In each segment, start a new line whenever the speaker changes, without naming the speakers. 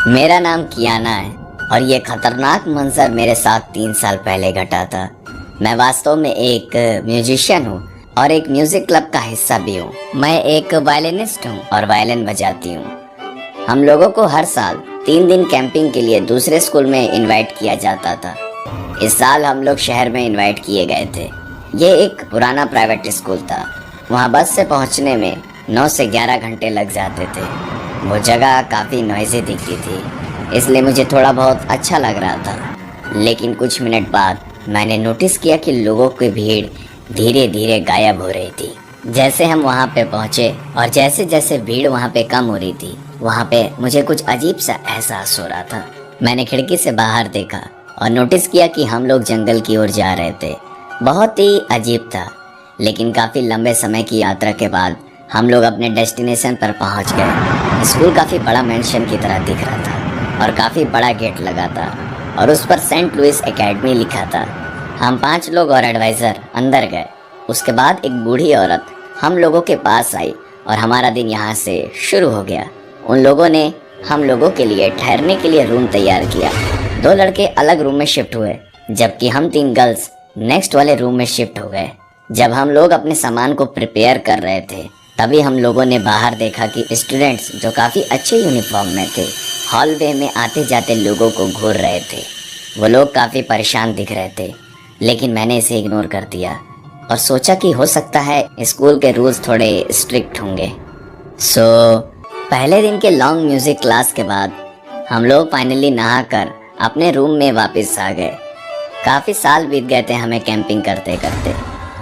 मेरा नाम कियाना है और ये खतरनाक मंजर मेरे साथ 3 साल पहले घटा था। मैं वास्तव में एक म्यूजिशियन हूँ और एक म्यूजिक क्लब का हिस्सा भी हूँ। मैं एक वायलिनिस्ट हूँ और वायलिन बजाती हूँ। हम लोगों को हर साल 3 दिन कैंपिंग के लिए दूसरे स्कूल में इनवाइट किया जाता था। इस साल हम लोग शहर में इनवाइट किए गए थे। ये एक पुराना प्राइवेट स्कूल था। वहाँ बस से पहुँचने में 9 से 11 घंटे लग जाते थे। वो जगह काफ़ी नॉइज़ी दिखती थी, इसलिए मुझे थोड़ा बहुत अच्छा लग रहा था। लेकिन कुछ मिनट बाद मैंने नोटिस किया कि लोगों की भीड़ धीरे धीरे गायब हो रही थी। जैसे हम वहाँ पे पहुँचे और जैसे जैसे भीड़ वहाँ पे कम हो रही थी, वहाँ पे मुझे कुछ अजीब सा एहसास हो रहा था। मैंने खिड़की से बाहर देखा और नोटिस किया कि हम लोग जंगल की ओर जा रहे थे। बहुत ही अजीब था, लेकिन काफ़ी लंबे समय की यात्रा के बाद हम लोग अपने डेस्टिनेशन पर पहुंच गए। स्कूल काफ़ी बड़ा मेंशन की तरह दिख रहा था और काफ़ी बड़ा गेट लगा था और उस पर सेंट लुइस एकेडमी लिखा था। हम 5 लोग और एडवाइज़र अंदर गए। उसके बाद एक बूढ़ी औरत हम लोगों के पास आई और हमारा दिन यहाँ से शुरू हो गया। उन लोगों ने हम लोगों के लिए ठहरने के लिए रूम तैयार किया। 2 लड़के अलग रूम में शिफ्ट हुए, जबकि हम 3 गर्ल्स नेक्स्ट वाले रूम में शिफ्ट हो गए। जब हम लोग अपने सामान को प्रिपेयर कर रहे थे, तभी हम लोगों ने बाहर देखा कि स्टूडेंट्स जो काफ़ी अच्छे यूनिफॉर्म में थे, हॉलवे में आते जाते लोगों को घूर रहे थे। वो लोग काफ़ी परेशान दिख रहे थे, लेकिन मैंने इसे इग्नोर कर दिया और सोचा कि हो सकता है स्कूल के रूल्स थोड़े स्ट्रिक्ट होंगे। पहले दिन के लॉन्ग म्यूज़िक क्लास के बाद हम लोग फाइनली नहाकर अपने रूम में वापस आ गए। काफ़ी साल बीत गए थे हमें कैंपिंग करते करते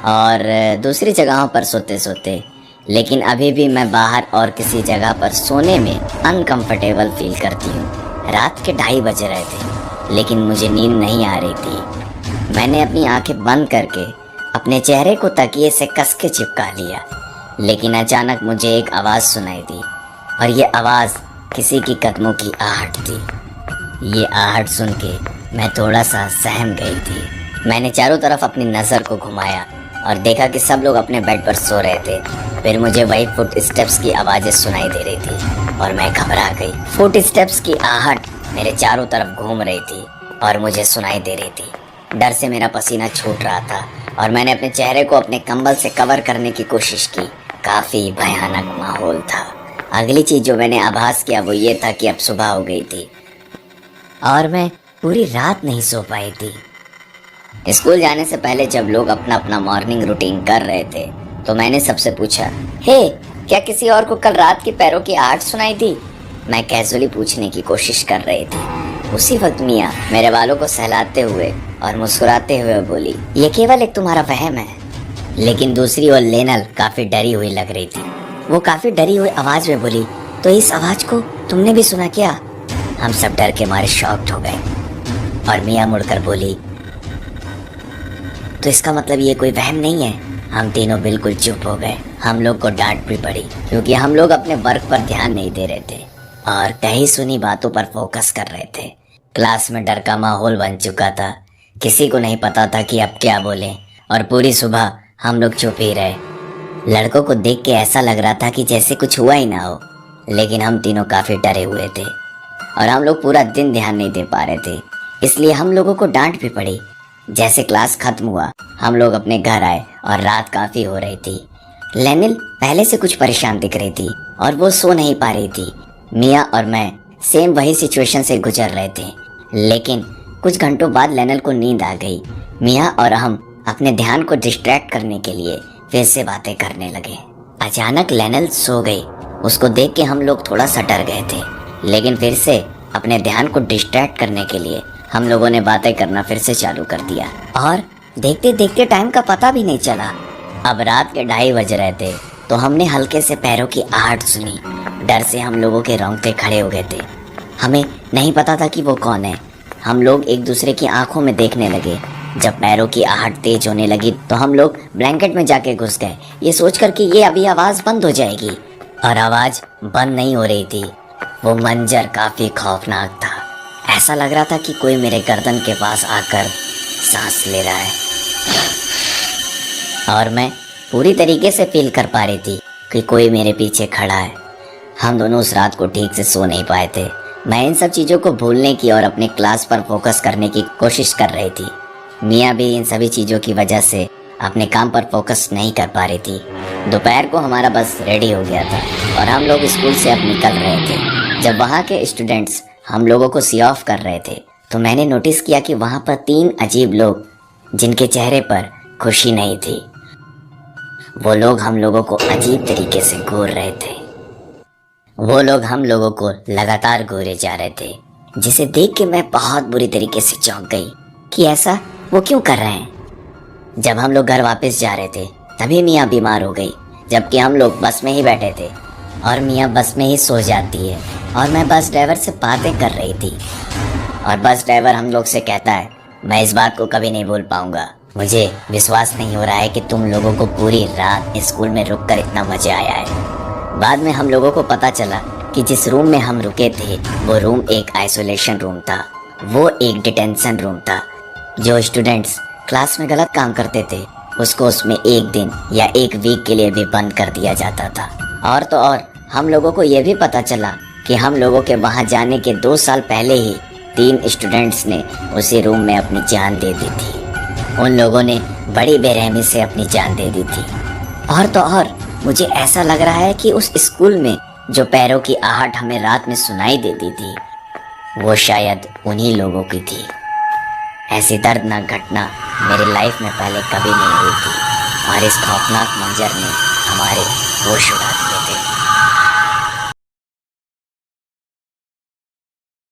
और दूसरी जगहों पर सोते सोते, लेकिन अभी भी मैं बाहर और किसी जगह पर सोने में अनकंफर्टेबल फील करती हूँ। रात के 2:30 बज रहे थे, लेकिन मुझे नींद नहीं आ रही थी। मैंने अपनी आंखें बंद करके अपने चेहरे को तकिए से कस के चिपका लिया, लेकिन अचानक मुझे एक आवाज़ सुनाई दी और ये आवाज़ किसी की कदमों की आहट थी। ये आहट सुन के मैं थोड़ा सा सहम गई थी। मैंने चारों तरफ अपनी नज़र को घुमाया और देखा कि सब लोग अपने बेड पर सो रहे थे। फिर मुझे वही फुट स्टेप्स की आवाज़ें सुनाई दे रही थी और मैं घबरा गई। फुट स्टेप्स की आहट मेरे चारों तरफ घूम रही थी और मुझे सुनाई दे रही थी। डर से मेरा पसीना छूट रहा था और मैंने अपने चेहरे को अपने कंबल से कवर करने की कोशिश की। काफ़ी भयानक माहौल था। अगली चीज़ जो मैंने आभास किया वो ये था कि अब सुबह हो गई थी और मैं पूरी रात नहीं सो पाई थी। स्कूल जाने से पहले जब लोग अपना अपना मॉर्निंग रूटीन कर रहे थे, तो मैंने सबसे पूछा, हे, क्या किसी और को कल रात के पैरों की आहट सुनाई थी? मैं कैजुअली पूछने की कोशिश कर रही थी। उसी वक्त मिया मेरे बालों को सहलाते हुए और मुस्कुराते हुए बोली, ये केवल एक तुम्हारा वहम है। लेकिन दूसरी ओर लेनल काफ़ी डरी हुई लग रही थी। वो काफ़ी डरी हुई आवाज़ में बोली, तो इस आवाज़ को तुमने भी सुना क्या? हम सब डर के मारे शॉक्ड हो गए और मिया मुड़कर बोली, तो इसका मतलब ये कोई वहम नहीं है। हम तीनों बिल्कुल चुप हो गए। हम लोग को डांट भी पड़ी क्योंकि हम लोग अपने वर्क पर ध्यान नहीं दे रहे थे और कहीं सुनी बातों पर फोकस कर रहे थे। क्लास में डर का माहौल बन चुका था। किसी को नहीं पता था कि अब क्या बोलें और पूरी सुबह हम लोग चुप ही रहे। लड़कों को देख के ऐसा लग रहा था कि जैसे कुछ हुआ ही ना हो, लेकिन हम तीनों काफ़ी डरे हुए थे और हम लोग पूरा दिन ध्यान नहीं दे पा रहे थे, इसलिए हम लोगों को डांट भी पड़ी। जैसे क्लास खत्म हुआ, हम लोग अपने घर आए और रात काफ़ी हो रही थी। लेनिल पहले से कुछ परेशान दिख रही थी और वो सो नहीं पा रही थी। मिया और मैं सेम वही सिचुएशन से गुजर रहे थे, लेकिन कुछ घंटों बाद लेनिल को नींद आ गई। मिया और हम अपने ध्यान को डिस्ट्रैक्ट करने के लिए फिर से बातें करने लगे। अचानक लेनिल सो गई। उसको देख के हम लोग थोड़ा सा डर गए थे, लेकिन फिर से अपने ध्यान को डिस्ट्रैक्ट करने के लिए हम लोगों ने बातें करना फिर से चालू कर दिया और देखते देखते टाइम का पता भी नहीं चला। अब रात के 2:30 बज रहे थे, तो हमने हल्के से पैरों की आहट सुनी। डर से हम लोगों के रोंगटे खड़े हो गए थे। हमें नहीं पता था कि वो कौन है। हम लोग एक दूसरे की आंखों में देखने लगे। जब पैरों की आहट तेज होने लगी तो हम लोग ब्लैंकेट में जाके घुस गए, ये सोचकर कि ये अभी आवाज़ बंद हो जाएगी, और आवाज़ बंद नहीं हो रही थी। वो मंजर काफ़ी खौफनाक था। ऐसा लग रहा था कि कोई मेरे गर्दन के पास आकर सांस ले रहा है और मैं पूरी तरीके से फील कर पा रही थी कि कोई मेरे पीछे खड़ा है। हम दोनों उस रात को ठीक से सो नहीं पाए थे मैं इन सब चीज़ों को भूलने की और अपने क्लास पर फोकस करने की कोशिश कर रही थी। मियाँ भी इन सभी चीज़ों की वजह से अपने काम पर फोकस नहीं कर पा रही थी। दोपहर को हमारा बस रेडी हो गया था और हम लोग स्कूल से अब निकल रहे थे। जब वहाँ के स्टूडेंट्स हम लोगों को सी ऑफ कर रहे थे तो मैंने नोटिस किया कि वहाँ पर 3 अजीब लोग जिनके चेहरे पर खुशी नहीं थी, वो लोग हम लोगों को अजीब तरीके से घूर रहे थे। वो लोग हम लोगों को लगातार घूरे जा रहे थे, जिसे देख के मैं बहुत बुरी तरीके से चौंक गई कि ऐसा वो क्यों कर रहे हैं। जब हम लोग घर वापस जा रहे थे तभी मियाँ बीमार हो गई, जबकि हम लोग बस में ही बैठे थे और मियाँ बस में ही सो जाती है और मैं बस ड्राइवर से बातें कर रही थी और बस ड्राइवर हम लोग से कहता है, मैं इस बात को कभी नहीं भूल पाऊंगा। मुझे विश्वास नहीं हो रहा है कि तुम लोगों को पूरी रात स्कूल में रुककर इतना मजा आया है। बाद में हम लोगों को पता चला कि जिस रूम में हम रुके थे वो रूम एक आइसोलेशन रूम था। वो एक डिटेंशन रूम था। जो स्टूडेंट्स क्लास में गलत काम करते थे उसको उसमें 1 दिन या 1 वीक के लिए भी बंद कर दिया जाता था। और तो और हम लोगों को ये भी पता चला कि हम लोगों के वहाँ जाने के 2 साल पहले ही 3 स्टूडेंट्स ने उसी रूम में अपनी जान दे दी थी। उन लोगों ने बड़ी बेरहमी से अपनी जान दे दी थी। और तो और मुझे ऐसा लग रहा है कि उस स्कूल में जो पैरों की आहट हमें रात में सुनाई देती थी वो शायद उन्हीं लोगों की थी। ऐसी दर्दनाक घटना मेरी लाइफ में पहले कभी नहीं हुई थी और इस खौफनाक मंजर ने हमारे होश उड़ा दिए थे।